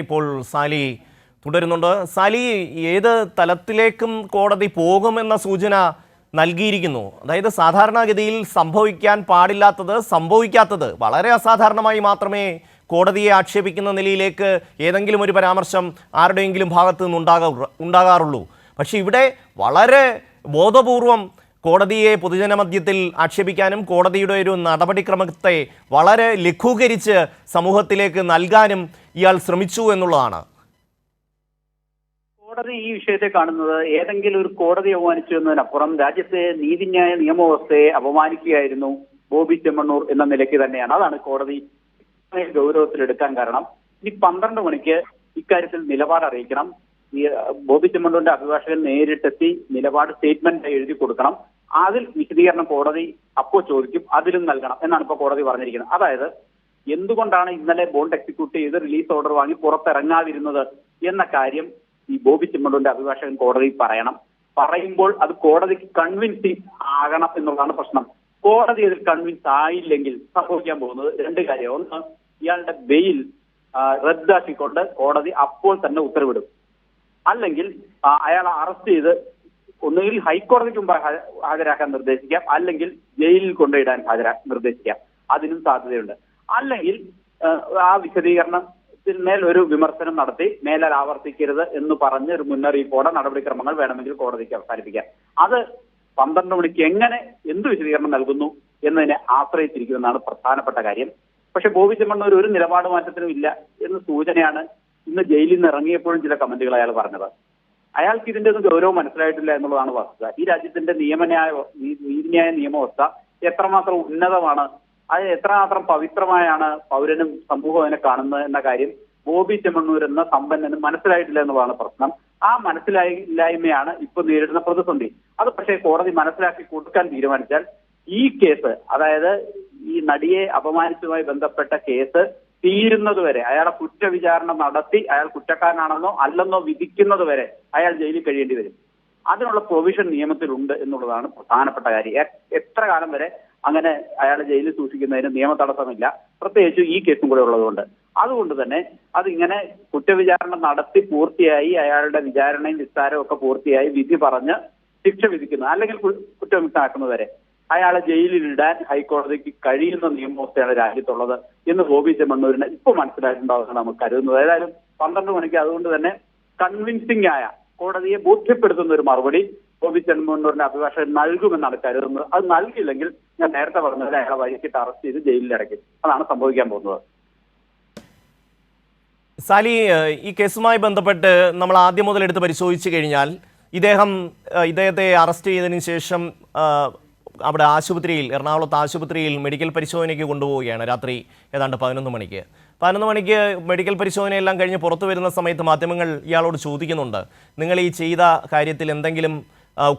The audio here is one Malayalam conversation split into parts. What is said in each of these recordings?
ഇപ്പോൾ സാലി തുടരുന്നുണ്ട്. സാലി, ഏത് തലത്തിലേക്കും കോടതി പോകുമെന്ന സൂചന നൽകിയിരിക്കുന്നു. അതായത് സാധാരണഗതിയിൽ സംഭവിക്കാൻ പാടില്ലാത്തത് സംഭവിക്കാത്തത് വളരെ അസാധാരണമായി മാത്രമേ കോടതിയെ ആക്ഷേപിക്കുന്ന നിലയിലേക്ക് ഏതെങ്കിലും ഒരു പരാമർശം ആരുടെയെങ്കിലും ഭാഗത്തു നിന്ന് ഉണ്ടാകാറുള്ളൂ. പക്ഷെ ഇവിടെ വളരെ ബോധപൂർവം കോടതിയെ പൊതുജനമധ്യത്തിൽ ആക്ഷേപിക്കാനും കോടതിയുടെ ഒരു നടപടിക്രമത്തെ വളരെ ലഘൂകരിച്ച് സമൂഹത്തിലേക്ക് നൽകാനും ഇയാൾ ശ്രമിച്ചു എന്നുള്ളതാണ്. കോടതി ഈ വിഷയത്തെ കാണുന്നത് ഏതെങ്കിലും ഒരു കോടതി അപമാനിച്ചു എന്നതിനപ്പുറം രാജ്യത്തെ നീതിന്യായ നിയമവ്യവസ്ഥയെ അപമാനിക്കുകയായിരുന്നു ബോബി ചെമ്മണ്ണൂർ എന്ന നിലയ്ക്ക് തന്നെയാണ്. അതാണ് കോടതി ഗൗരവത്തിലെടുക്കാൻ കാരണം. ഇനി 12 മണിക്ക് ഇക്കാര്യത്തിൽ നിലപാട് അറിയിക്കണം. ഈ ബോബി ചെമ്മണ്ണൂരിന്റെ അഭിഭാഷകൻ നേരിട്ടെത്തി നിലപാട് സ്റ്റേറ്റ്മെന്റ് എഴുതി കൊടുക്കണം. അതിൽ വിശദീകരണം കോടതി അപ്പോൾ ചോദിക്കും, അതിലും നൽകണം എന്നാണ് ഇപ്പോൾ കോടതി പറഞ്ഞിരിക്കുന്നത്. അതായത് എന്തുകൊണ്ടാണ് ഇന്നലെ ബോണ്ട് എക്സിക്യൂട്ട് ചെയ്ത് റിലീസ് ഓർഡർ വാങ്ങി പുറത്തിറങ്ങാതിരുന്നത് എന്ന കാര്യം ഈ ബോബി ചെമ്മണ്ണൂരിന്റെ അഭിഭാഷകൻ കോടതി പറയണം. പറയുമ്പോൾ അത് കോടതിക്ക് കൺവിൻസിങ് ആകണം എന്നുള്ളതാണ് പ്രശ്നം. കോടതി അതിൽ കൺവിൻസ് ആയില്ലെങ്കിൽ സംഭവിക്കാൻ പോകുന്നത് 2 കാര്യം. ഒന്ന്, ഇയാളുടെ ബെയിൽ റദ്ദാക്കിക്കൊണ്ട് കോടതി അപ്പോൾ തന്നെ ഉത്തരവിടും. അല്ലെങ്കിൽ അയാളെ അറസ്റ്റ് ചെയ്ത് ഒന്നുകിൽ ഹൈക്കോടതിക്ക് മുമ്പ് ഹാജരാക്കാൻ നിർദ്ദേശിക്കാം, അല്ലെങ്കിൽ ജയിലിൽ കൊണ്ടുപോയിടാൻ നിർദ്ദേശിക്കാം. അതിനും സാധ്യതയുണ്ട്. അല്ലെങ്കിൽ ആ വിശദീകരണത്തിന്മേൽ ഒരു വിമർശനം നടത്തി മേലാൽ ആവർത്തിക്കരുത് എന്ന് പറഞ്ഞ് ഒരു മുന്നറിയിപ്പോടെ നടപടിക്രമങ്ങൾ വേണമെങ്കിൽ കോടതിക്ക് അവസാനിപ്പിക്കാം. അത് 12 മണിക്ക് എങ്ങനെ എന്ത് വിശദീകരണം നൽകുന്നു എന്നതിനെ ആശ്രയിച്ചിരിക്കുമെന്നാണ് പ്രധാനപ്പെട്ട കാര്യം. പക്ഷെ ബോബി ചെമ്മണ്ണൂർ ഒരു നിലപാട് മാറ്റത്തിനും ഇല്ല എന്ന സൂചനയാണ് ഇന്ന് ജയിലിൽ നിന്ന് ഇറങ്ങിയപ്പോഴും ചില കമന്റുകൾ അയാൾ പറഞ്ഞത്. അയാൾക്ക് ഇതിന്റെ ഒന്നും ഗൗരവം മനസ്സിലായിട്ടില്ല എന്നുള്ളതാണ് വസ്തുത. ഈ രാജ്യത്തിന്റെ നീതിന്യായ നിയമവ്യവസ്ഥ എത്രമാത്രം ഉന്നതമാണ്, അത് എത്രമാത്രം പവിത്രമായാണ് പൗരനും സമൂഹവും അതിനെ കാണുന്നത് എന്ന കാര്യം ബോബി ചെമ്മണ്ണൂർ എന്ന സമ്പന്നനും മനസ്സിലായിട്ടില്ല എന്നുള്ളതാണ് പ്രശ്നം. ആ മനസ്സിലായില്ലായ്മയാണ് ഇപ്പൊ നേരിടുന്ന പ്രതിസന്ധി. അത് പക്ഷേ കോടതി മനസ്സിലാക്കി കൊടുക്കാൻ തീരുമാനിച്ചാൽ ഈ കേസ്, അതായത് ഈ നടിയെ അപമാനിച്ചതുമായി ബന്ധപ്പെട്ട കേസ് തീരുന്നതുവരെ, അയാളെ കുറ്റവിചാരണ നടത്തി അയാൾ കുറ്റക്കാരനാണെന്നോ അല്ലെന്നോ വിധിക്കുന്നത് വരെ അയാൾ ജയിലിൽ കഴിയേണ്ടി വരും. അതിനുള്ള പ്രൊവിഷൻ നിയമത്തിലുണ്ട് എന്നുള്ളതാണ് പ്രധാനപ്പെട്ട കാര്യം. എത്ര കാലം വരെ അങ്ങനെ അയാളെ ജയിലിൽ സൂക്ഷിക്കുന്നതിന് നിയമ തടസ്സമില്ല, പ്രത്യേകിച്ച് ഈ കേസും കൂടെ ഉള്ളതുകൊണ്ട്. അതുകൊണ്ട് തന്നെ അതിങ്ങനെ കുറ്റവിചാരണ നടത്തി പൂർത്തിയായി, അയാളുടെ വിചാരണയും വിസ്താരവും ഒക്കെ പൂർത്തിയായി വിധി പറഞ്ഞ് ശിക്ഷ വിധിക്കുന്നത് അല്ലെങ്കിൽ കുറ്റവിമുക്തനാക്കുന്നത് വരെ അയാളെ ജയിലിലിടാൻ ഹൈക്കോടതിക്ക് കഴിയുന്ന നിയമവ്യവസ്ഥയാണ് രാജ്യത്തുള്ളത് എന്ന് ബോബി ചെമ്മണ്ണൂരിന് ഇപ്പോൾ മനസ്സിലായിട്ടുണ്ടാവുമെന്ന് നമുക്ക് കരുതുന്നത്. ഏതായാലും 12 മണിക്ക് അതുകൊണ്ട് തന്നെ കൺവിൻസിംഗ് ആയ, കോടതിയെ ബോധ്യപ്പെടുത്തുന്ന ഒരു മറുപടി ബോബി ചെമ്മണ്ണൂരിന്റെ അഭിഭാഷകൻ നൽകുമെന്നാണ് കരുതുന്നത്. അത് നൽകിയില്ലെങ്കിൽ ഞാൻ നേരത്തെ പറഞ്ഞത് അയാളെ വഴിക്കിട്ട് അറസ്റ്റ് ചെയ്ത് ജയിലിലടയ്ക്കും. അതാണ് സംഭവിക്കാൻ പോകുന്നത്. സാലി, ഈ കേസുമായി ബന്ധപ്പെട്ട് നമ്മൾ ആദ്യം മുതൽ എടുത്ത് പരിശോധിച്ചു കഴിഞ്ഞാൽ ഇദ്ദേഹത്തെ അറസ്റ്റ് ചെയ്തതിന് ശേഷം അവിടെ ആശുപത്രിയിൽ, എറണാകുളത്ത് ആശുപത്രിയിൽ മെഡിക്കൽ പരിശോധനയ്ക്ക് കൊണ്ടുപോവുകയാണ്. രാത്രി ഏതാണ്ട് 11 മണിക്ക് മെഡിക്കൽ പരിശോധനയെല്ലാം കഴിഞ്ഞ് പുറത്തു വരുന്ന സമയത്ത് മാധ്യമങ്ങൾ ഇയാളോട് ചോദിക്കുന്നുണ്ട്, നിങ്ങൾ ഈ ചെയ്ത കാര്യത്തിൽ എന്തെങ്കിലും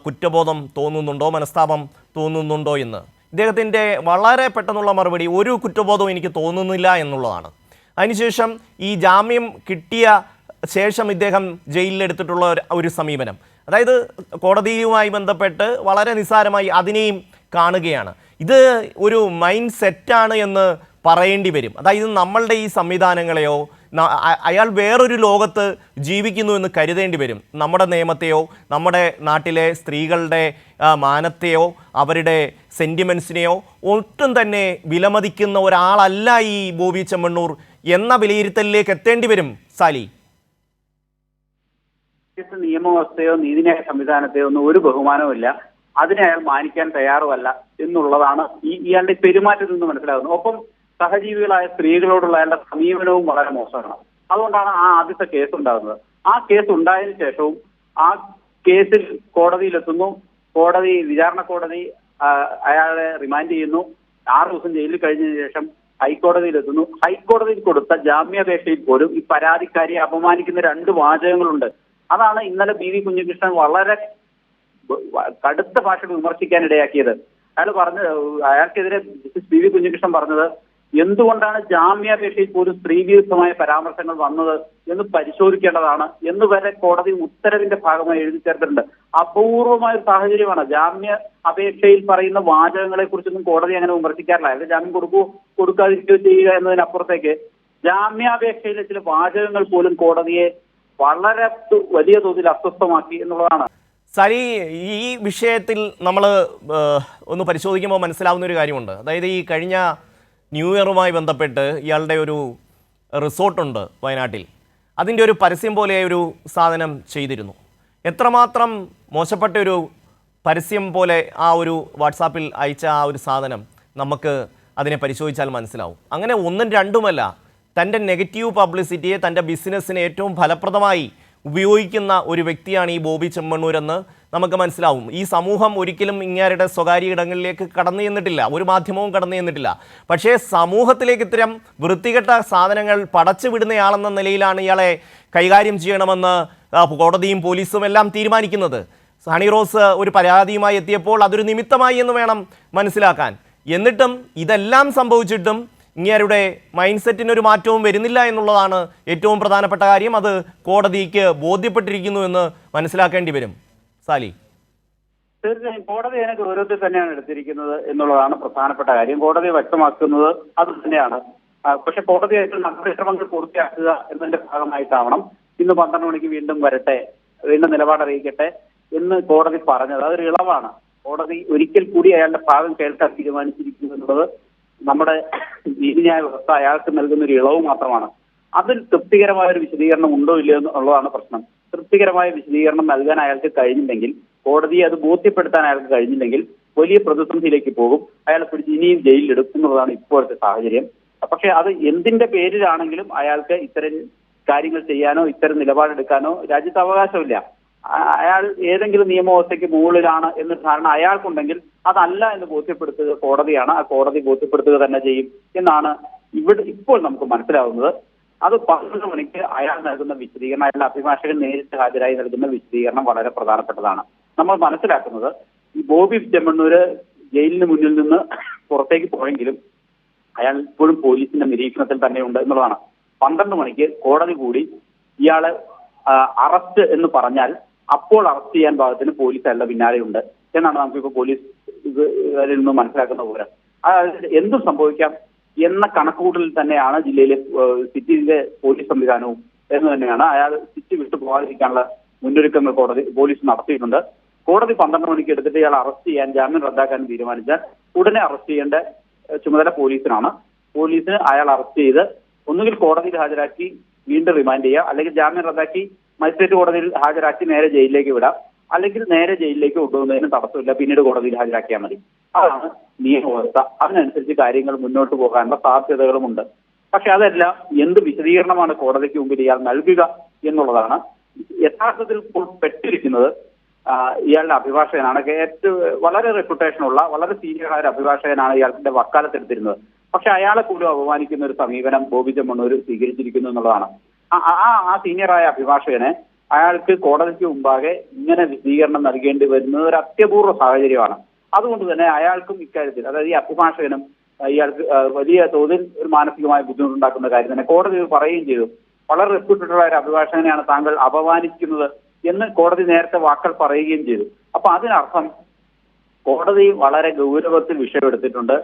കുറ്റബോധം തോന്നുന്നുണ്ടോ, മനസ്താപം തോന്നുന്നുണ്ടോ എന്ന്. ഇദ്ദേഹത്തിൻ്റെ വളരെ പെട്ടെന്നുള്ള മറുപടി, ഒരു കുറ്റബോധവും എനിക്ക് തോന്നുന്നില്ല എന്നുള്ളതാണ്. അതിനുശേഷം ഈ ജാമ്യം കിട്ടിയ ശേഷം ഇദ്ദേഹം ജയിലിലെടുത്തിട്ടുള്ള ഒരു സമീപനം, അതായത് കോടതിയുമായി ബന്ധപ്പെട്ട് വളരെ നിസ്സാരമായി അതിനെയും കാണുകയാണ്. ഇത് ഒരു മൈൻഡ് സെറ്റാണ് എന്ന് പറയേണ്ടി വരും. അതായത് നമ്മളുടെ ഈ സംവിധാനങ്ങളെയോ അയാൾ വേറൊരു ലോകത്ത് ജീവിക്കുന്നു എന്ന് കരുതേണ്ടി വരും. നമ്മുടെ നിയമത്തെയോ നമ്മുടെ നാട്ടിലെ സ്ത്രീകളുടെ മാനത്തെയോ അവരുടെ സെൻറ്റിമെൻസിനെയോ ഒട്ടും തന്നെ വിലമതിക്കുന്ന ഒരാളല്ല ഈ ബോബി ചെമ്മണ്ണൂർ എന്ന വിലയിരുത്തലിലേക്ക് എത്തേണ്ടി വരും. സാലി, നിയമവ്യവസ്ഥയോ നീതിന്യായ സംവിധാനത്തെയോ ഒന്നും ഒരു ബഹുമാനവും ഇല്ല, അതിനെ അയാൾ മാനിക്കാൻ തയ്യാറുമല്ല എന്നുള്ളതാണ് ഇയാളുടെ പെരുമാറ്റത്തിൽ നിന്ന് മനസ്സിലാകുന്നത്. ഒപ്പം സഹജീവികളായ സ്ത്രീകളോടുള്ള അയാളുടെ സമീപനവും വളരെ മോശമാണ്. അതുകൊണ്ടാണ് ആ ആദ്യത്തെ കേസ് ഉണ്ടാകുന്നത്. ആ കേസ് ഉണ്ടായതിനു ശേഷവും ആ കേസിൽ കോടതിയിലെത്തുന്നു. വിചാരണ കോടതി അയാളെ റിമാൻഡ് ചെയ്യുന്നു. 6 ദിവസം ജയിലിൽ കഴിഞ്ഞതിന് ശേഷം ഹൈക്കോടതിയിലെത്തുന്നു. ഹൈക്കോടതിയിൽ കൊടുത്ത ജാമ്യാപേക്ഷയിൽ പോലും ഈ പരാതിക്കാരിയെ അപമാനിക്കുന്ന 2 വാചകങ്ങളുണ്ട്. അതാണ് ഇന്നലെ ബി വി കുഞ്ഞികൃഷ്ണൻ വളരെ കടുത്ത ഭാഷയിൽ വിമർശിക്കാൻ ഇടയാക്കിയത്. അയാൾക്കെതിരെ ബി വി കുഞ്ഞികൃഷ്ണൻ പറഞ്ഞത്, എന്തുകൊണ്ടാണ് ജാമ്യാപേക്ഷയിൽ പോലും സ്ത്രീവിരുദ്ധമായ പരാമർശങ്ങൾ വന്നത് എന്ന് പരിശോധിക്കേണ്ടതാണ് എന്ന് വരെ കോടതി ഉത്തരവിന്റെ ഭാഗമായി എഴുതി ചേർത്തിട്ടുണ്ട്. അപൂർവമായ ഒരു സാഹചര്യമാണ്. ജാമ്യ അപേക്ഷയിൽ പറയുന്ന വാചകങ്ങളെ കുറിച്ചൊന്നും കോടതി അങ്ങനെ വിമർശിക്കാറില്ല. അയാൾക്ക് ജാമ്യം കൊടുക്കാതിരിക്കുകയോ ചെയ്യുക എന്നതിനപ്പുറത്തേക്ക് ജാമ്യാപേക്ഷയിലെ ചില വാചകങ്ങൾ പോലും കോടതിയെ വളരെ വലിയ തോതിൽ അസ്വസ്ഥമാക്കി എന്നുള്ളതാണ്. സരി, ഈ വിഷയത്തിൽ നമ്മൾ ഒന്ന് പരിശോധിക്കുമ്പോൾ മനസ്സിലാവുന്ന ഒരു കാര്യമുണ്ട്. അതായത് ഈ കഴിഞ്ഞ ന്യൂ ഇയറുമായി ബന്ധപ്പെട്ട് ഇയാളുടെ ഒരു റിസോർട്ടുണ്ട് വയനാട്ടിൽ. അതിൻ്റെ ഒരു പരസ്യം പോലെ ഒരു സാധനം ചെയ്തിരുന്നു. എത്രമാത്രം മോശപ്പെട്ട ഒരു പരസ്യം പോലെ ആ ഒരു വാട്സാപ്പിൽ അയച്ച ആ ഒരു സാധനം നമുക്ക് അതിനെ പരിശോധിച്ചാൽ മനസ്സിലാവും. അങ്ങനെ ഒന്നും രണ്ടുമല്ല, തൻ്റെ നെഗറ്റീവ് പബ്ലിസിറ്റിയെ തൻ്റെ ബിസിനസ്സിനെ ഏറ്റവും ഫലപ്രദമായി ഉപയോഗിക്കുന്ന ഒരു വ്യക്തിയാണ് ഈ ബോബി ചെമ്മണ്ണൂർ എന്ന് നമുക്ക് മനസ്സിലാവും. ഈ സമൂഹം ഒരിക്കലും ഇങ്ങേരുടെ സ്വകാര്യ ഇടങ്ങളിലേക്ക് കടന്നു ചെന്നിട്ടില്ല, ഒരു മാധ്യമവും കടന്നു ചെന്നിട്ടില്ല. പക്ഷേ സമൂഹത്തിലേക്ക് ഇത്തരം വൃത്തികെട്ട സാധനങ്ങൾ പടച്ചു വിടുന്നയാളെന്ന നിലയിലാണ് ഇയാളെ കൈകാര്യം ചെയ്യണമെന്ന് കോടതിയും പോലീസും എല്ലാം തീരുമാനിക്കുന്നത്. ഹണി റോസ് ഒരു പരാതിയുമായി എത്തിയപ്പോൾ അതൊരു നിമിത്തമായി എന്ന് വേണം മനസ്സിലാക്കാൻ. എന്നിട്ടും ഇതെല്ലാം സംഭവിച്ചിട്ടും ഇങ്ങേരുടെ മൈൻഡ് സെറ്റിനൊരു മാറ്റവും വരുന്നില്ല എന്നുള്ളതാണ് ഏറ്റവും പ്രധാനപ്പെട്ട കാര്യം. അത് കോടതിക്ക് ബോധ്യപ്പെട്ടിരിക്കുന്നു എന്ന് മനസ്സിലാക്കേണ്ടി വരും. സാലി, തീർച്ചയായും കോടതി അതിനെ ഗൗരവത്തിൽ തന്നെയാണ് എടുത്തിരിക്കുന്നത് എന്നുള്ളതാണ് പ്രധാനപ്പെട്ട കാര്യം. കോടതി വ്യക്തമാക്കുന്നത് അത് തന്നെയാണ്. പക്ഷെ കോടതി നടപടിക്രമങ്ങൾ പൂർത്തിയാക്കുക എന്നതിന്റെ ഭാഗമായിട്ടാവണം ഇന്ന് 12 മണിക്ക് വീണ്ടും വരട്ടെ, വീണ്ടും നിലപാടറിയിക്കട്ടെ എന്ന് കോടതി പറഞ്ഞത്. അതൊരു ഇളവാണ്. കോടതി ഒരിക്കൽ കൂടി അയാളുടെ ഭാഗം കേൾക്കാൻ തീരുമാനിച്ചിരിക്കുന്നു എന്നുള്ളത് നമ്മുടെ നീതിന്യായ വ്യവസ്ഥ അയാൾക്ക് നൽകുന്ന ഒരു ഇളവ് മാത്രമാണ്. അതിൽ തൃപ്തികരമായ ഒരു വിശദീകരണം ഉണ്ടോ ഇല്ലയോ എന്നുള്ളതാണ് പ്രശ്നം. തൃപ്തികരമായ വിശദീകരണം നൽകാൻ അയാൾക്ക് കഴിഞ്ഞില്ലെങ്കിൽ, കോടതിയെ അത് ബോധ്യപ്പെടുത്താൻ അയാൾക്ക് കഴിഞ്ഞില്ലെങ്കിൽ വലിയ പ്രതിസന്ധിയിലേക്ക് പോകും. അയാളെ പിടിച്ച് ഇനിയും ജയിലിലിടും എന്നുള്ളതാണ് ഇപ്പോഴത്തെ സാഹചര്യം. പക്ഷെ അത് എന്തിന്റെ പേരിലാണെങ്കിലും അയാൾക്ക് ഇത്തരം കാര്യങ്ങൾ ചെയ്യാനോ ഇത്തരം നിലപാടെടുക്കാനോ രാജ്യത്ത് അവകാശമില്ല. അയാൾ ഏതെങ്കിലും നിയമവ്യവസ്ഥയ്ക്ക് മുകളിലാണ് എന്ന ധാരണ അയാൾക്കുണ്ടെങ്കിൽ അതല്ല എന്ന് ബോധ്യപ്പെടുത്തുക കോടതിയാണ്. ആ കോടതി ബോധ്യപ്പെടുത്തുക തന്നെ ചെയ്യും എന്നാണ് ഇപ്പോൾ നമുക്ക് മനസ്സിലാവുന്നത്. അത് 12 മണിക്ക് അയാൾ നൽകുന്ന വിശദീകരണം, അയാളുടെ അഭിഭാഷകൻ നേരിട്ട് ഹാജരായി നൽകുന്ന വിശദീകരണം വളരെ പ്രധാനപ്പെട്ടതാണ്. നമ്മൾ മനസ്സിലാക്കുന്നത് ഈ ബോബി ചെമ്മണ്ണൂര് ജയിലിന് മുന്നിൽ നിന്ന് പുറത്തേക്ക് പോയെങ്കിലും അയാൾ ഇപ്പോഴും പോലീസിന്റെ നിരീക്ഷണത്തിൽ തന്നെയുണ്ട് എന്നുള്ളതാണ്. 12 മണിക്ക് കോടതി കൂടി ഇയാളെ അറസ്റ്റ് എന്ന് പറഞ്ഞാൽ അപ്പോൾ അറസ്റ്റ് ചെയ്യാൻ ഭാഗത്തിന് പോലീസ് അയാളുടെ പിന്നാലെയുണ്ട് എന്നാണ് നമുക്കിപ്പോൾ പോലീസ് ഇതിൽ നിന്ന് മനസ്സിലാക്കുന്ന വിവരം. എന്തും സംഭവിക്കാം എന്ന കണക്കുകൂട്ടലിൽ തന്നെയാണ് ജില്ലയിലെ സിറ്റിയിലെ പോലീസ് സംവിധാനവും എന്ന് തന്നെയാണ്. അയാൾ സിറ്റി വിട്ടു പോകാതിരിക്കാനുള്ള മുന്നൊരുക്കങ്ങൾ പോലീസ് നടത്തിയിട്ടുണ്ട്. കോടതി 12 മണിക്ക് എടുത്തിട്ട് ഇയാൾ അറസ്റ്റ് ചെയ്യാൻ, ജാമ്യം റദ്ദാക്കാൻ തീരുമാനിച്ചാൽ ഉടനെ അറസ്റ്റ് ചെയ്യേണ്ട ചുമതല പോലീസിനാണ്. പോലീസിന് അയാൾ അറസ്റ്റ് ചെയ്ത് ഒന്നുകിൽ കോടതിയിൽ ഹാജരാക്കി വീണ്ടും റിമാൻഡ് ചെയ്യുക, അല്ലെങ്കിൽ ജാമ്യം റദ്ദാക്കി മജിസ്ട്രേറ്റ് കോടതിയിൽ ഹാജരാക്കി നേരെ ജയിലിലേക്ക് വിടാം, അല്ലെങ്കിൽ നേരെ ജയിലിലേക്ക് കൊണ്ടുപോകുന്നതിന് തടസ്സമില്ല, പിന്നീട് കോടതിയിൽ ഹാജരാക്കിയാൽ മതി. അതാണ് നിയമവ്യവസ്ഥ. അതിനനുസരിച്ച് കാര്യങ്ങൾ മുന്നോട്ട് പോകാനുള്ള സാധ്യതകളുമുണ്ട്. പക്ഷെ അതെല്ലാം എന്ത് വിശദീകരണമാണ് കോടതിക്ക് മുമ്പിൽ ഇയാൾ നൽകുക എന്നുള്ളതാണ്. യഥാർത്ഥത്തിൽ ഇപ്പോൾ പെട്ടിരിക്കുന്നത് ഇയാളുടെ അഭിഭാഷകനാണ്. വളരെ റെപ്യൂട്ടേഷനുള്ള, വളരെ സീനിയറായ ഒരു അഭിഭാഷകനാണ് ഇയാളുടെ വക്കാലത്തെടുത്തിരുന്നത്. പക്ഷെ അയാളെ പോലും അപമാനിക്കുന്ന ഒരു സമീപനം ബോബി ചെമ്മണ്ണൂർ സ്വീകരിച്ചിരിക്കുന്നു എന്നുള്ളതാണ്. ആ സീനിയറായ അഭിഭാഷകനെ അയാൾക്ക് കോടതിക്ക് മുമ്പാകെ ഇങ്ങനെ വിശദീകരണം നൽകേണ്ടി വരുന്നത് ഒരു അത്യപൂർവ സാഹചര്യമാണ്. അതുകൊണ്ട് തന്നെ അയാൾക്കും ഇക്കാര്യത്തിൽ, അതായത് ഈ അഭിഭാഷകനും ഇയാൾക്ക് വലിയ തോതിൽ ഒരു മാനസികമായ ബുദ്ധിമുട്ടുണ്ടാക്കുന്ന കാര്യം തന്നെ കോടതി പറയുകയും ചെയ്തു. വളരെ റെപ്യൂട്ടഡ് ആയ ഒരു അഭിഭാഷകനെയാണ് താങ്കൾ അപമാനിക്കുന്നത് എന്ന് കോടതി നേരത്തെ വാക്കൽ പറയുകയും ചെയ്തു. അപ്പൊ അതിനർത്ഥം കോടതി വളരെ ഗൗരവത്തിൽ വിഷയമെടുത്തിട്ടുണ്ട്.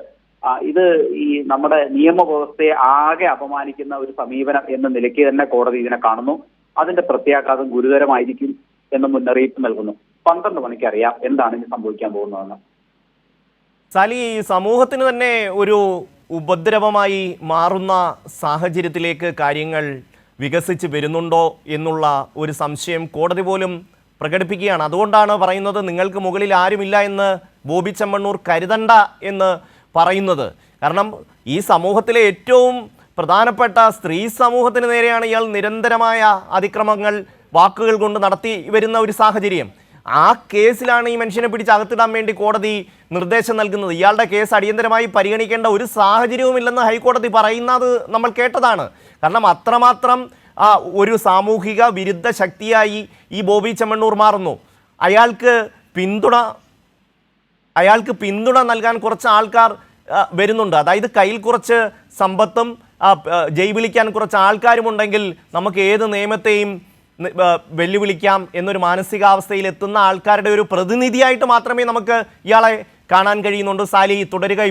ഇത് ഈ നമ്മുടെ നിയമവ്യവസ്ഥയെ ആകെ അപമാനിക്കുന്ന ഒരു സമീപനം എന്ന നിലയ്ക്ക് തന്നെ കോടതി ഇതിനെ കാണുന്നു. അതിന്റെ പ്രത്യാഘാതം ഗുരുതരമായിരിക്കും എന്ന് മുന്നറിയിപ്പ് നൽകുന്നു. 12 മണിക്ക് അറിയാം എന്താണ് ഇനി സംഭവിക്കാൻ പോകുന്നതെന്ന്. സാലി, സമൂഹത്തിന് തന്നെ ഒരു ഉപദ്രവമായി മാറുന്ന സാഹചര്യത്തിലേക്ക് കാര്യങ്ങൾ വികസിച്ച് വരുന്നുണ്ടോ എന്നുള്ള ഒരു സംശയം കോടതി പോലും പ്രകടിപ്പിക്കുകയാണ്. അതുകൊണ്ടാണ് പറയുന്നത് നിങ്ങൾക്ക് മുകളിൽ ആരുമില്ല എന്ന് ബോബി ചെമ്മണ്ണൂർ കരുതണ്ട എന്ന് പറയുന്നത്. കാരണം ഈ സമൂഹത്തിലെ ഏറ്റവും പ്രധാനപ്പെട്ട സ്ത്രീ സമൂഹത്തിന് നേരെയാണ് ഇയാൾ നിരന്തരമായ അതിക്രമങ്ങൾ വാക്കുകൾ കൊണ്ട് നടത്തി വരുന്ന ഒരു സാഹചര്യം. ആ കേസിലാണ് ഈ മനുഷ്യനെ പിടിച്ച് അകത്തിടാൻ വേണ്ടി കോടതി നിർദ്ദേശം നൽകുന്നത്. ഇയാളുടെ കേസ് അടിയന്തരമായി പരിഗണിക്കേണ്ട ഒരു സാഹചര്യവുമില്ലെന്ന് ഹൈക്കോടതി പറയുന്നത് നമ്മൾ കേട്ടതാണ്. കാരണം അത്രമാത്രം ഒരു സാമൂഹിക വിരുദ്ധ ശക്തിയായി ഈ ബോബി ചെമ്മണ്ണൂർ മാറുന്നു. അയാൾക്ക് പിന്തുണ നൽകാൻ കുറച്ച് ആൾക്കാർ വരുന്നുണ്ട്. അതായത് കയ്യിൽ കുറച്ച് സമ്പത്തും ജയ് വിളിക്കാൻ കുറച്ച് ആൾക്കാരുമുണ്ടെങ്കിൽ നമുക്ക് ഏത് നിയമത്തെയും വെല്ലുവിളിക്കാം എന്നൊരു മാനസികാവസ്ഥയിൽ എത്തുന്ന ആൾക്കാരുടെ ഒരു പ്രതിനിധിയായിട്ട് മാത്രമേ നമുക്ക് ഇയാളെ കാണാൻ കഴിയുന്നുണ്ട്. സാലി, തുടരുക.